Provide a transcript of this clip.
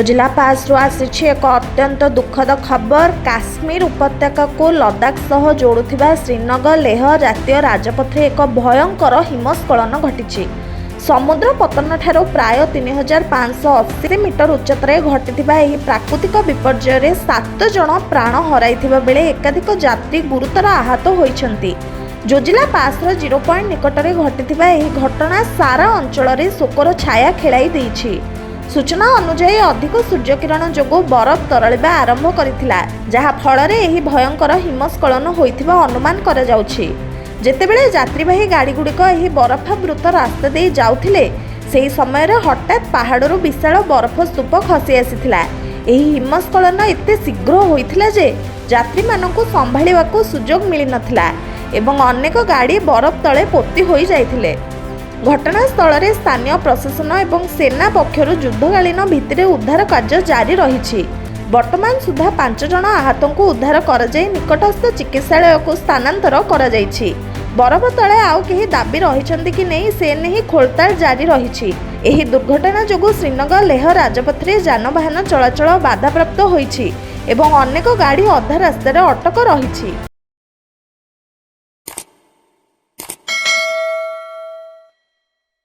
जिला पासरू आसी एक अत्यंत दुखद खबर। काश्मीर उपत्यका को लद्दाख सह जोड़ुथिबा श्रीनगर लेह जातीय राजपथरे एक भयंकर हिमस्खलन घटी। समुद्र पतन ठारू प्राय 3580 मीटर उच्चतार घटिथिबा एही प्राकृतिक विपर्यय 7 जन प्राण हराइथिबा बेले एकाधिक यात्री गुरुतर आहत होइछन्ति। जोजिला पासर 0 पॉइंट निकटरे घटिथिबा एही घटना सारा अंचल रे शोकर छाया खेलाई देइछि। सूचना अनुसार अधिक सूर्यकिरण जोगु बरफ तरलिबा आरंभ करिथिला, जहा फଳରେ एही भयंकर हिमस्खलन होइथिबा अनुमान करा जाउछि। जेतेबेले यात्रीवाही गाड़ी गुड़िक एही बरफावृत रास्ता दे जाउथिले, सेही समय रे हठात पहाड़रू विशाल बरफ स्तूप खसी आसीथिला। एही हिमस्खलन एते शीघ्र होइथिला जे यात्री मानकु संभाळिबाकू सुजोग मिलि नथिला एवं अनेक गाड़ी बरफ तळे पोती होई जाइथिले। घटनास्थल में स्थानीय प्रशासन और सेना पक्षर युद्धकालीन भित्तिरे उद्धार कार्य जारी रही। वर्तमान सुधा 5 जन आहत को उद्धार कर निकटस्थ चिकित्सालय को स्थानांतर कर। बरफ तले आउ कहीं दाबी रही कि नहीं से नहीं खोलताड़ जारी रही। एही दुर्घटना जोगु श्रीनगर लेह राजपथरे जानवाहन चलाचल बाधाप्राप्त होइछि एवं अनेक गाड़ी अधा रास्तार अटक रही।